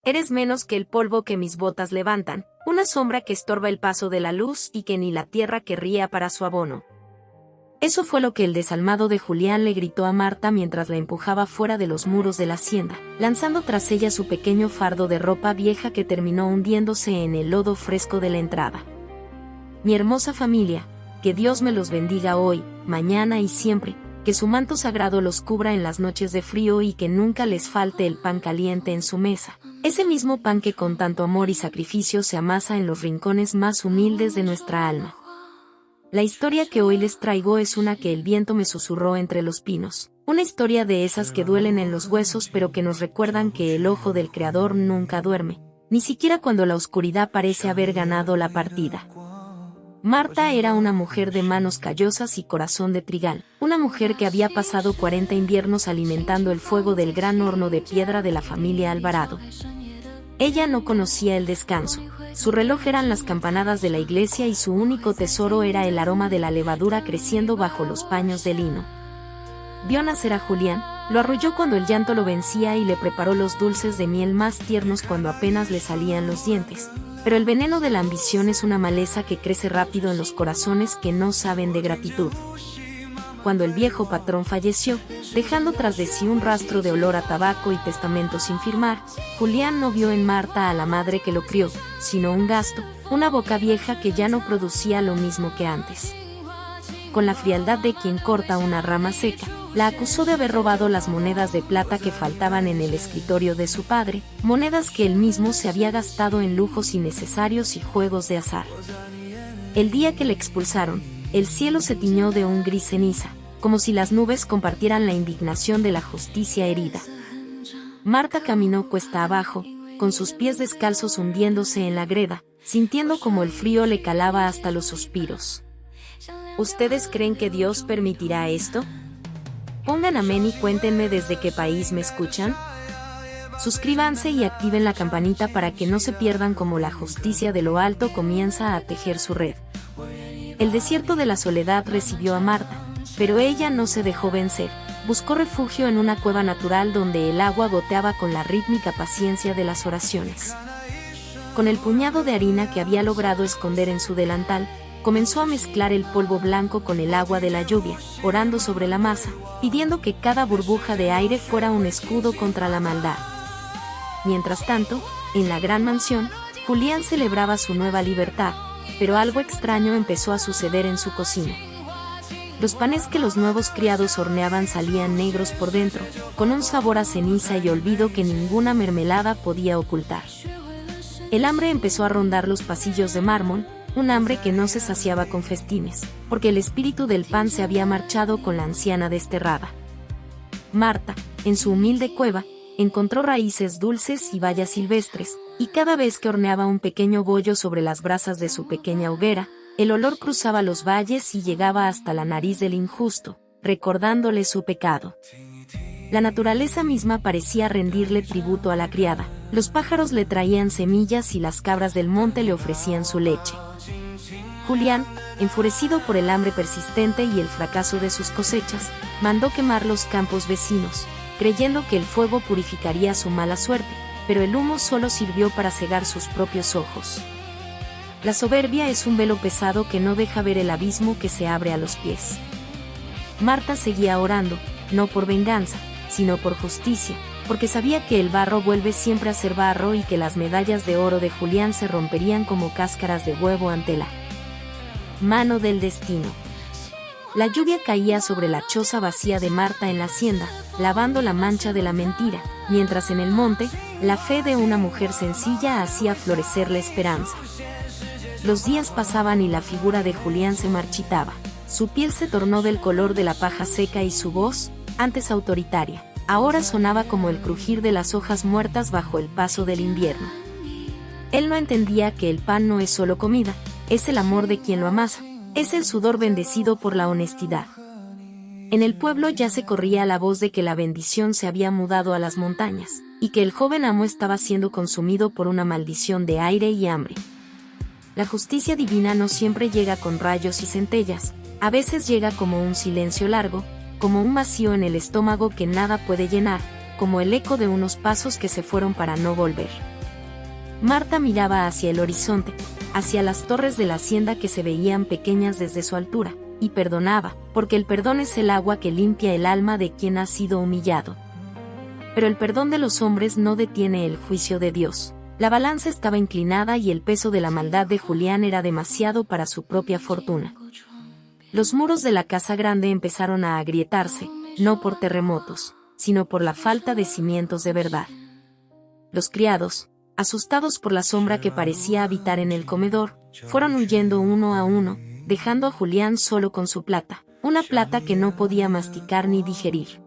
Eres menos que el polvo que mis botas levantan, una sombra que estorba el paso de la luz y que ni la tierra querría para su abono. Eso fue lo que el desalmado de Julián le gritó a Marta mientras la empujaba fuera de los muros de la hacienda, lanzando tras ella su pequeño fardo de ropa vieja que terminó hundiéndose en el lodo fresco de la entrada. Mi hermosa familia, que Dios me los bendiga hoy, mañana y siempre, que su manto sagrado los cubra en las noches de frío y que nunca les falte el pan caliente en su mesa, ese mismo pan que con tanto amor y sacrificio se amasa en los rincones más humildes de nuestra alma. La historia que hoy les traigo es una que el viento me susurró entre los pinos, una historia de esas que duelen en los huesos pero que nos recuerdan que el ojo del Creador nunca duerme, ni siquiera cuando la oscuridad parece haber ganado la partida. Marta era una mujer de manos callosas y corazón de trigal, una mujer que había pasado 40 inviernos alimentando el fuego del gran horno de piedra de la familia Alvarado. Ella no conocía el descanso, su reloj eran las campanadas de la iglesia y su único tesoro era el aroma de la levadura creciendo bajo los paños de lino. Vio nacer a Julián, lo arrulló cuando el llanto lo vencía y le preparó los dulces de miel más tiernos cuando apenas le salían los dientes. Pero el veneno de la ambición es una maleza que crece rápido en los corazones que no saben de gratitud. Cuando el viejo patrón falleció, dejando tras de sí un rastro de olor a tabaco y testamento sin firmar, Julián no vio en Marta a la madre que lo crió, sino un gasto, una boca vieja que ya no producía lo mismo que antes. Con la frialdad de quien corta una rama seca, la acusó de haber robado las monedas de plata que faltaban en el escritorio de su padre, monedas que él mismo se había gastado en lujos innecesarios y juegos de azar. El día que le expulsaron, el cielo se tiñó de un gris ceniza, como si las nubes compartieran la indignación de la justicia herida. Marta caminó cuesta abajo, con sus pies descalzos hundiéndose en la greda, sintiendo como el frío le calaba hasta los suspiros. ¿Ustedes creen que Dios permitirá esto? Pongan amén y cuéntenme desde qué país me escuchan. Suscríbanse y activen la campanita para que no se pierdan cómo la justicia de lo alto comienza a tejer su red. El desierto de la soledad recibió a Marta, pero ella no se dejó vencer. Buscó refugio en una cueva natural donde el agua goteaba con la rítmica paciencia de las oraciones. Con el puñado de harina que había logrado esconder en su delantal, comenzó a mezclar el polvo blanco con el agua de la lluvia, orando sobre la masa, pidiendo que cada burbuja de aire fuera un escudo contra la maldad. Mientras tanto, en la gran mansión, Julián celebraba su nueva libertad, pero algo extraño empezó a suceder en su cocina. Los panes que los nuevos criados horneaban salían negros por dentro, con un sabor a ceniza y olvido que ninguna mermelada podía ocultar. El hambre empezó a rondar los pasillos de mármol, un hambre que no se saciaba con festines, porque el espíritu del pan se había marchado con la anciana desterrada. Marta, en su humilde cueva, encontró raíces dulces y bayas silvestres, y cada vez que horneaba un pequeño bollo sobre las brasas de su pequeña hoguera, el olor cruzaba los valles y llegaba hasta la nariz del injusto, recordándole su pecado. La naturaleza misma parecía rendirle tributo a la criada, los pájaros le traían semillas y las cabras del monte le ofrecían su leche. Julián, enfurecido por el hambre persistente y el fracaso de sus cosechas, mandó quemar los campos vecinos, creyendo que el fuego purificaría su mala suerte, pero el humo solo sirvió para cegar sus propios ojos. La soberbia es un velo pesado que no deja ver el abismo que se abre a los pies. Marta seguía orando, no por venganza, sino por justicia, porque sabía que el barro vuelve siempre a ser barro y que las medallas de oro de Julián se romperían como cáscaras de huevo ante la mano del destino. La lluvia caía sobre la choza vacía de Marta en la hacienda, lavando la mancha de la mentira, mientras en el monte, la fe de una mujer sencilla hacía florecer la esperanza. Los días pasaban y la figura de Julián se marchitaba. Su piel se tornó del color de la paja seca y su voz, antes autoritaria, ahora sonaba como el crujir de las hojas muertas bajo el paso del invierno. Él no entendía que el pan no es solo comida, es el amor de quien lo amasa, es el sudor bendecido por la honestidad. En el pueblo ya se corría la voz de que la bendición se había mudado a las montañas, y que el joven amo estaba siendo consumido por una maldición de aire y hambre. La justicia divina no siempre llega con rayos y centellas, a veces llega como un silencio largo, como un vacío en el estómago que nada puede llenar, como el eco de unos pasos que se fueron para no volver. Marta miraba hacia el horizonte, hacia las torres de la hacienda que se veían pequeñas desde su altura, y perdonaba, porque el perdón es el agua que limpia el alma de quien ha sido humillado. Pero el perdón de los hombres no detiene el juicio de Dios. La balanza estaba inclinada y el peso de la maldad de Julián era demasiado para su propia fortuna. Los muros de la casa grande empezaron a agrietarse, no por terremotos, sino por la falta de cimientos de verdad. Los criados, asustados por la sombra que parecía habitar en el comedor, fueron huyendo uno a uno, dejando a Julián solo con su plata, una plata que no podía masticar ni digerir.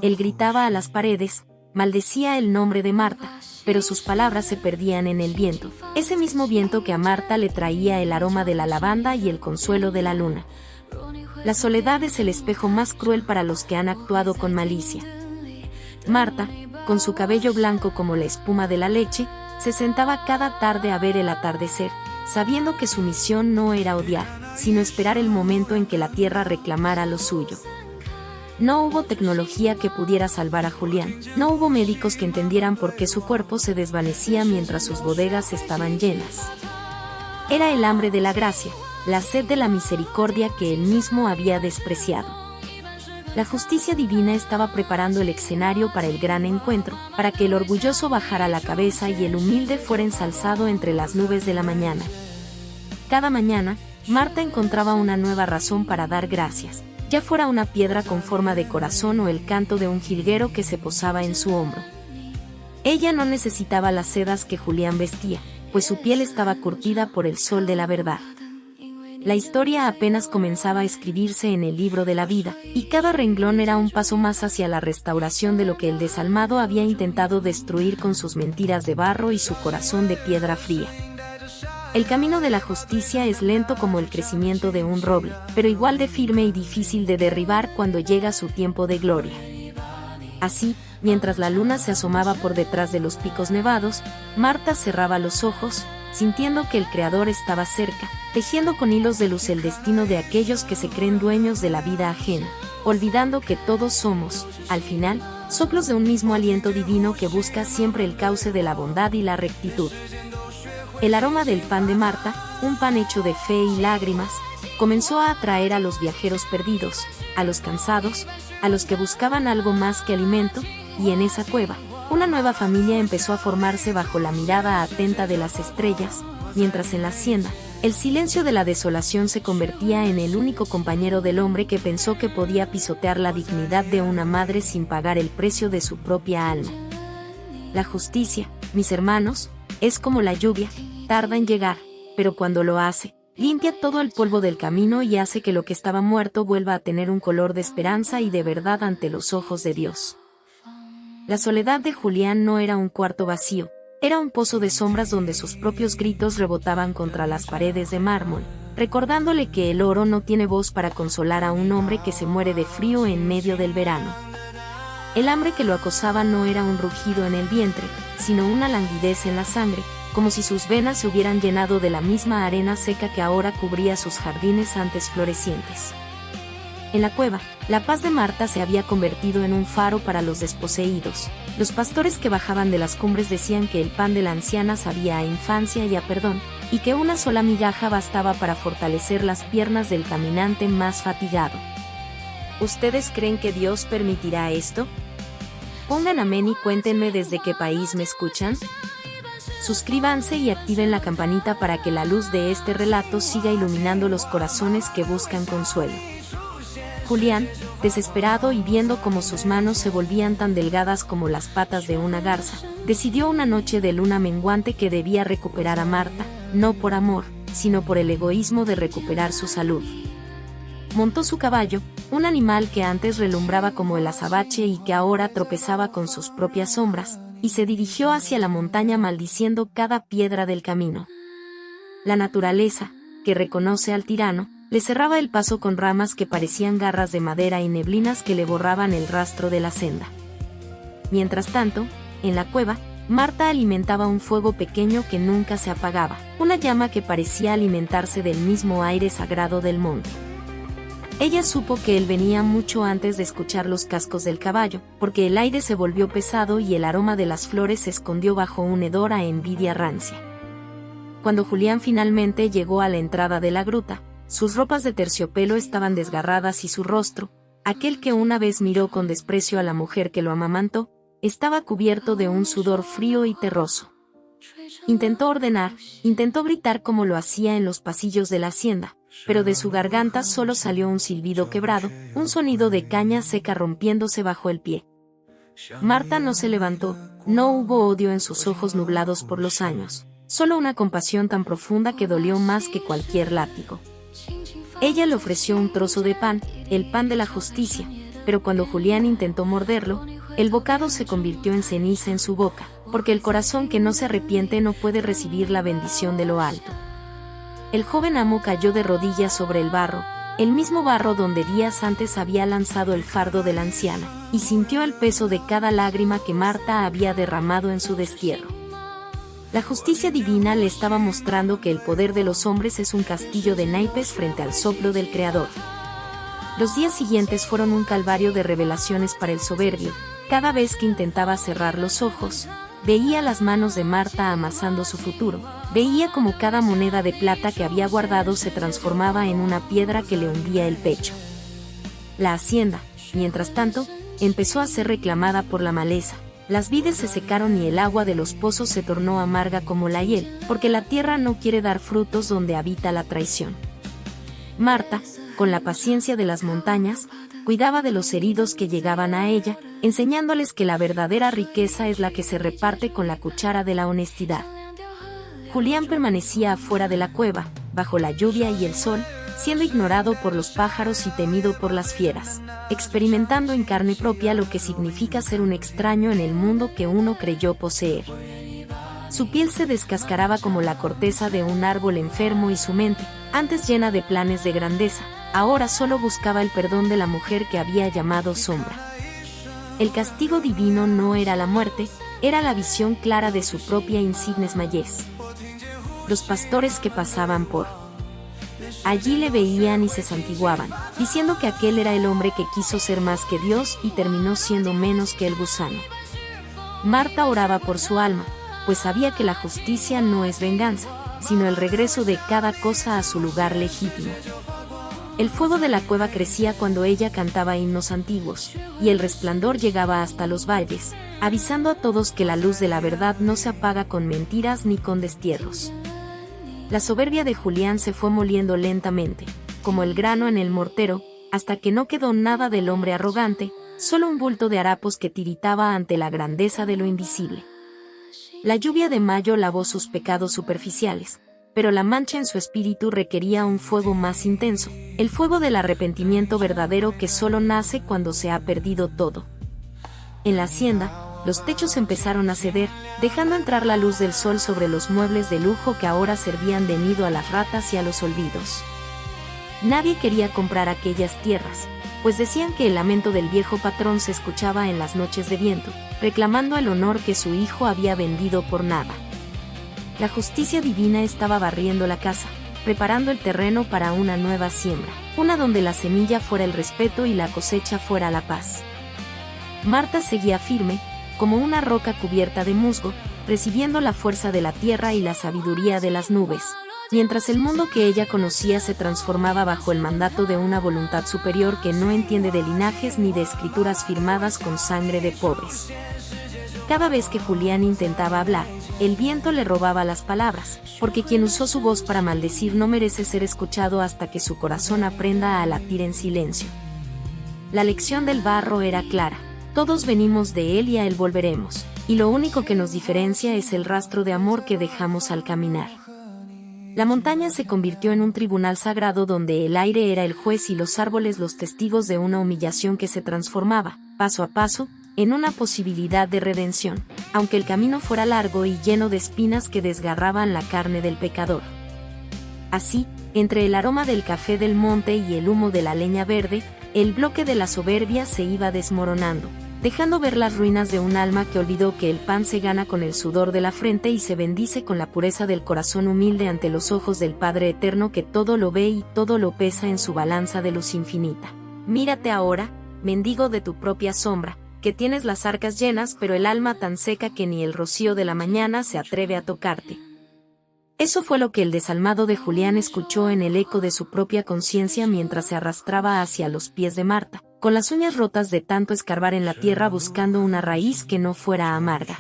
Él gritaba a las paredes, maldecía el nombre de Marta, pero sus palabras se perdían en el viento, ese mismo viento que a Marta le traía el aroma de la lavanda y el consuelo de la luna. La soledad es el espejo más cruel para los que han actuado con malicia. Marta, con su cabello blanco como la espuma de la leche, se sentaba cada tarde a ver el atardecer, sabiendo que su misión no era odiar, sino esperar el momento en que la tierra reclamara lo suyo. No hubo tecnología que pudiera salvar a Julián, no hubo médicos que entendieran por qué su cuerpo se desvanecía mientras sus bodegas estaban llenas. Era el hambre de la gracia, la sed de la misericordia que él mismo había despreciado. La justicia divina estaba preparando el escenario para el gran encuentro, para que el orgulloso bajara la cabeza y el humilde fuera ensalzado entre las nubes de la mañana. Cada mañana, Marta encontraba una nueva razón para dar gracias, ya fuera una piedra con forma de corazón o el canto de un jilguero que se posaba en su hombro. Ella no necesitaba las sedas que Julián vestía, pues su piel estaba curtida por el sol de la verdad. La historia apenas comenzaba a escribirse en el libro de la vida, y cada renglón era un paso más hacia la restauración de lo que el desalmado había intentado destruir con sus mentiras de barro y su corazón de piedra fría. El camino de la justicia es lento como el crecimiento de un roble, pero igual de firme y difícil de derribar cuando llega su tiempo de gloria. Así, mientras la luna se asomaba por detrás de los picos nevados, Marta cerraba los ojos, sintiendo que el Creador estaba cerca, tejiendo con hilos de luz el destino de aquellos que se creen dueños de la vida ajena, olvidando que todos somos, al final, soplos de un mismo aliento divino que busca siempre el cauce de la bondad y la rectitud. El aroma del pan de Marta, un pan hecho de fe y lágrimas, comenzó a atraer a los viajeros perdidos, a los cansados, a los que buscaban algo más que alimento, y en esa cueva, una nueva familia empezó a formarse bajo la mirada atenta de las estrellas, mientras en la hacienda, el silencio de la desolación se convertía en el único compañero del hombre que pensó que podía pisotear la dignidad de una madre sin pagar el precio de su propia alma. La justicia, mis hermanos, es como la lluvia, tarda en llegar, pero cuando lo hace, limpia todo el polvo del camino y hace que lo que estaba muerto vuelva a tener un color de esperanza y de verdad ante los ojos de Dios. La soledad de Julián no era un cuarto vacío, era un pozo de sombras donde sus propios gritos rebotaban contra las paredes de mármol, recordándole que el oro no tiene voz para consolar a un hombre que se muere de frío en medio del verano. El hambre que lo acosaba no era un rugido en el vientre, sino una languidez en la sangre, como si sus venas se hubieran llenado de la misma arena seca que ahora cubría sus jardines antes florecientes. En la cueva, la paz de Marta se había convertido en un faro para los desposeídos. Los pastores que bajaban de las cumbres decían que el pan de la anciana sabía a infancia y a perdón, y que una sola migaja bastaba para fortalecer las piernas del caminante más fatigado. ¿Ustedes creen que Dios permitirá esto? Pongan amén y cuéntenme desde qué país me escuchan. Suscríbanse y activen la campanita para que la luz de este relato siga iluminando los corazones que buscan consuelo. Julián, desesperado y viendo cómo sus manos se volvían tan delgadas como las patas de una garza, decidió una noche de luna menguante que debía recuperar a Marta, no por amor, sino por el egoísmo de recuperar su salud. Montó su caballo, un animal que antes relumbraba como el azabache y que ahora tropezaba con sus propias sombras, y se dirigió hacia la montaña maldiciendo cada piedra del camino. La naturaleza, que reconoce al tirano, le cerraba el paso con ramas que parecían garras de madera y neblinas que le borraban el rastro de la senda. Mientras tanto, en la cueva, Marta alimentaba un fuego pequeño que nunca se apagaba, una llama que parecía alimentarse del mismo aire sagrado del monte. Ella supo que él venía mucho antes de escuchar los cascos del caballo, porque el aire se volvió pesado y el aroma de las flores se escondió bajo un hedor a envidia rancia. Cuando Julián finalmente llegó a la entrada de la gruta, sus ropas de terciopelo estaban desgarradas y su rostro, aquel que una vez miró con desprecio a la mujer que lo amamantó, estaba cubierto de un sudor frío y terroso. Intentó ordenar, intentó gritar como lo hacía en los pasillos de la hacienda, pero de su garganta solo salió un silbido quebrado, un sonido de caña seca rompiéndose bajo el pie. Marta no se levantó, no hubo odio en sus ojos nublados por los años, solo una compasión tan profunda que dolió más que cualquier látigo. Ella le ofreció un trozo de pan, el pan de la justicia, pero cuando Julián intentó morderlo, el bocado se convirtió en ceniza en su boca, porque el corazón que no se arrepiente no puede recibir la bendición de lo alto. El joven amo cayó de rodillas sobre el barro, el mismo barro donde días antes había lanzado el fardo de la anciana, y sintió el peso de cada lágrima que Marta había derramado en su destierro. La justicia divina le estaba mostrando que el poder de los hombres es un castillo de naipes frente al soplo del Creador. Los días siguientes fueron un calvario de revelaciones para el soberbio. Cada vez que intentaba cerrar los ojos, veía las manos de Marta amasando su futuro, veía como cada moneda de plata que había guardado se transformaba en una piedra que le hundía el pecho. La hacienda, mientras tanto, empezó a ser reclamada por la maleza. Las vides se secaron y el agua de los pozos se tornó amarga como la hiel, porque la tierra no quiere dar frutos donde habita la traición. Marta, con la paciencia de las montañas, cuidaba de los heridos que llegaban a ella, enseñándoles que la verdadera riqueza es la que se reparte con la cuchara de la honestidad. Julián permanecía afuera de la cueva, bajo la lluvia y el sol, siendo ignorado por los pájaros y temido por las fieras, experimentando en carne propia lo que significa ser un extraño en el mundo que uno creyó poseer. Su piel se descascaraba como la corteza de un árbol enfermo y su mente, antes llena de planes de grandeza, ahora solo buscaba el perdón de la mujer que había llamado sombra. El castigo divino no era la muerte, era la visión clara de su propia insigne esmayez. Los pastores que pasaban por allí le veían y se santiguaban, diciendo que aquel era el hombre que quiso ser más que Dios y terminó siendo menos que el gusano. Marta oraba por su alma, pues sabía que la justicia no es venganza, sino el regreso de cada cosa a su lugar legítimo. El fuego de la cueva crecía cuando ella cantaba himnos antiguos, y el resplandor llegaba hasta los valles, avisando a todos que la luz de la verdad no se apaga con mentiras ni con destierros. La soberbia de Julián se fue moliendo lentamente, como el grano en el mortero, hasta que no quedó nada del hombre arrogante, solo un bulto de harapos que tiritaba ante la grandeza de lo invisible. La lluvia de mayo lavó sus pecados superficiales, pero la mancha en su espíritu requería un fuego más intenso, el fuego del arrepentimiento verdadero que solo nace cuando se ha perdido todo. En la hacienda, los techos empezaron a ceder, dejando entrar la luz del sol sobre los muebles de lujo que ahora servían de nido a las ratas y a los olvidos. Nadie quería comprar aquellas tierras, pues decían que el lamento del viejo patrón se escuchaba en las noches de viento, reclamando el honor que su hijo había vendido por nada. La justicia divina estaba barriendo la casa, preparando el terreno para una nueva siembra, una donde la semilla fuera el respeto y la cosecha fuera la paz. Marta seguía firme, como una roca cubierta de musgo, recibiendo la fuerza de la tierra y la sabiduría de las nubes, mientras el mundo que ella conocía se transformaba bajo el mandato de una voluntad superior que no entiende de linajes ni de escrituras firmadas con sangre de pobres. Cada vez que Julián intentaba hablar, el viento le robaba las palabras, porque quien usó su voz para maldecir no merece ser escuchado hasta que su corazón aprenda a latir en silencio. La lección del barro era clara. Todos venimos de él y a él volveremos, y lo único que nos diferencia es el rastro de amor que dejamos al caminar. La montaña se convirtió en un tribunal sagrado donde el aire era el juez y los árboles los testigos de una humillación que se transformaba, paso a paso, en una posibilidad de redención, aunque el camino fuera largo y lleno de espinas que desgarraban la carne del pecador. Así, entre el aroma del café del monte y el humo de la leña verde, el bloque de la soberbia se iba desmoronando, dejando ver las ruinas de un alma que olvidó que el pan se gana con el sudor de la frente y se bendice con la pureza del corazón humilde ante los ojos del Padre Eterno que todo lo ve y todo lo pesa en su balanza de luz infinita. Mírate ahora, mendigo de tu propia sombra, que tienes las arcas llenas pero el alma tan seca que ni el rocío de la mañana se atreve a tocarte. Eso fue lo que el desalmado de Julián escuchó en el eco de su propia conciencia mientras se arrastraba hacia los pies de Marta, con las uñas rotas de tanto escarbar en la tierra buscando una raíz que no fuera amarga.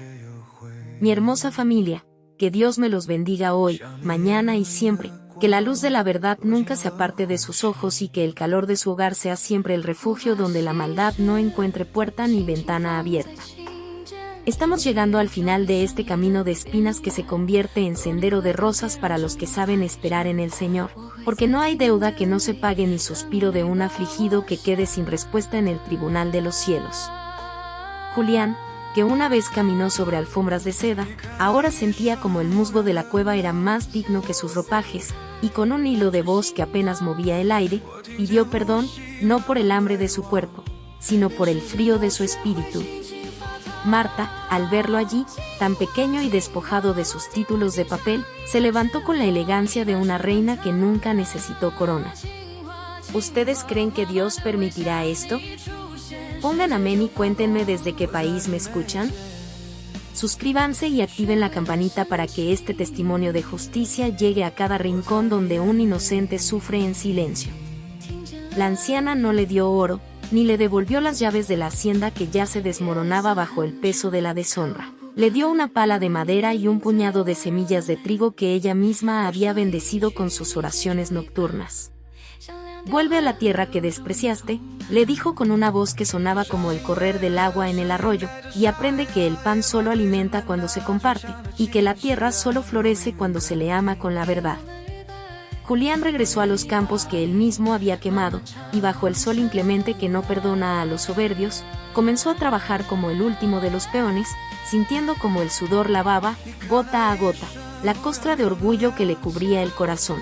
Mi hermosa familia, que Dios me los bendiga hoy, mañana y siempre, que la luz de la verdad nunca se aparte de sus ojos y que el calor de su hogar sea siempre el refugio donde la maldad no encuentre puerta ni ventana abierta. Estamos llegando al final de este camino de espinas que se convierte en sendero de rosas para los que saben esperar en el Señor, porque no hay deuda que no se pague ni suspiro de un afligido que quede sin respuesta en el tribunal de los cielos. Julián, que una vez caminó sobre alfombras de seda, ahora sentía como el musgo de la cueva era más digno que sus ropajes, y con un hilo de voz que apenas movía el aire, pidió perdón, no por el hambre de su cuerpo, sino por el frío de su espíritu. Marta, al verlo allí, tan pequeño y despojado de sus títulos de papel, se levantó con la elegancia de una reina que nunca necesitó corona. ¿Ustedes creen que Dios permitirá esto? Pongan amén y cuéntenme desde qué país me escuchan. Suscríbanse y activen la campanita para que este testimonio de justicia llegue a cada rincón donde un inocente sufre en silencio. La anciana no le dio oro, ni le devolvió las llaves de la hacienda que ya se desmoronaba bajo el peso de la deshonra. Le dio una pala de madera y un puñado de semillas de trigo que ella misma había bendecido con sus oraciones nocturnas. «Vuelve a la tierra que despreciaste», le dijo con una voz que sonaba como el correr del agua en el arroyo, «y aprende que el pan solo alimenta cuando se comparte, y que la tierra solo florece cuando se le ama con la verdad». Julián regresó a los campos que él mismo había quemado, y bajo el sol inclemente que no perdona a los soberbios, comenzó a trabajar como el último de los peones, sintiendo como el sudor lavaba, gota a gota, la costra de orgullo que le cubría el corazón.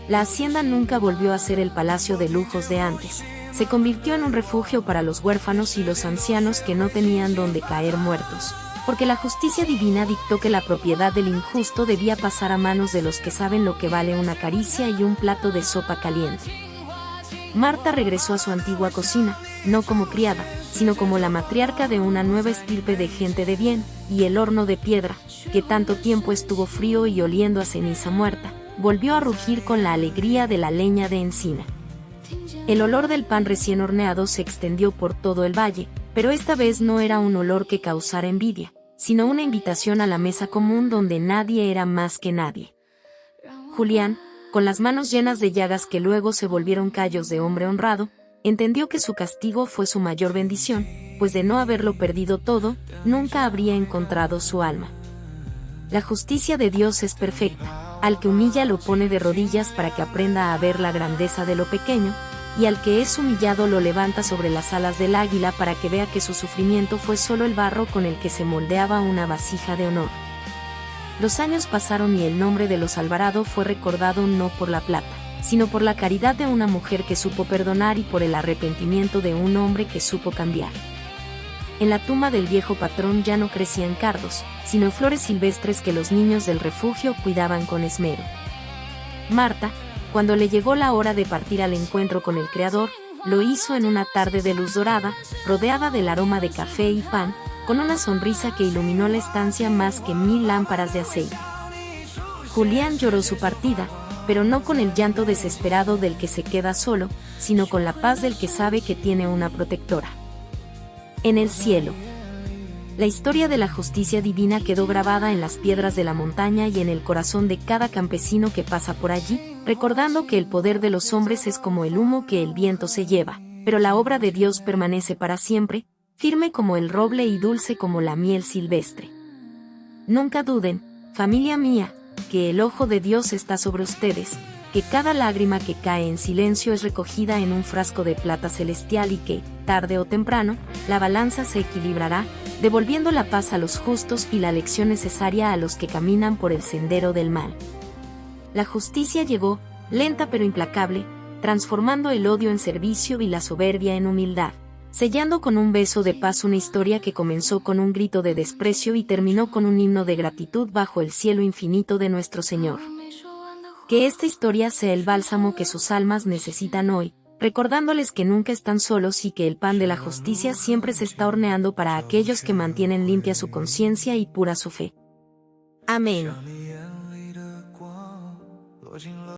La hacienda nunca volvió a ser el palacio de lujos de antes, se convirtió en un refugio para los huérfanos y los ancianos que no tenían donde caer muertos, porque la justicia divina dictó que la propiedad del injusto debía pasar a manos de los que saben lo que vale una caricia y un plato de sopa caliente. Marta regresó a su antigua cocina, no como criada, sino como la matriarca de una nueva estirpe de gente de bien, y el horno de piedra, que tanto tiempo estuvo frío y oliendo a ceniza muerta, volvió a rugir con la alegría de la leña de encina. El olor del pan recién horneado se extendió por todo el valle, pero esta vez no era un olor que causara envidia, sino una invitación a la mesa común donde nadie era más que nadie. Julián, con las manos llenas de llagas que luego se volvieron callos de hombre honrado, entendió que su castigo fue su mayor bendición, pues de no haberlo perdido todo, nunca habría encontrado su alma. La justicia de Dios es perfecta, al que humilla lo pone de rodillas para que aprenda a ver la grandeza de lo pequeño, y al que es humillado lo levanta sobre las alas del águila para que vea que su sufrimiento fue solo el barro con el que se moldeaba una vasija de honor. Los años pasaron y el nombre de los Alvarado fue recordado no por la plata, sino por la caridad de una mujer que supo perdonar y por el arrepentimiento de un hombre que supo cambiar. En la tumba del viejo patrón ya no crecían cardos, sino flores silvestres que los niños del refugio cuidaban con esmero. Marta, cuando le llegó la hora de partir al encuentro con el Creador, lo hizo en una tarde de luz dorada, rodeada del aroma de café y pan, con una sonrisa que iluminó la estancia más que 1000 lámparas de aceite. Julián lloró su partida, pero no con el llanto desesperado del que se queda solo, sino con la paz del que sabe que tiene una protectora. En el cielo. La historia de la justicia divina quedó grabada en las piedras de la montaña y en el corazón de cada campesino que pasa por allí, recordando que el poder de los hombres es como el humo que el viento se lleva, pero la obra de Dios permanece para siempre, firme como el roble y dulce como la miel silvestre. Nunca duden, familia mía, que el ojo de Dios está sobre ustedes, que cada lágrima que cae en silencio es recogida en un frasco de plata celestial y que, tarde o temprano, la balanza se equilibrará, devolviendo la paz a los justos y la lección necesaria a los que caminan por el sendero del mal. La justicia llegó, lenta pero implacable, transformando el odio en servicio y la soberbia en humildad. sellando con un beso de paz una historia que comenzó con un grito de desprecio y terminó con un himno de gratitud bajo el cielo infinito de nuestro Señor. Que esta historia sea el bálsamo que sus almas necesitan hoy, recordándoles que nunca están solos y que el pan de la justicia siempre se está horneando para aquellos que mantienen limpia su conciencia y pura su fe. Amén.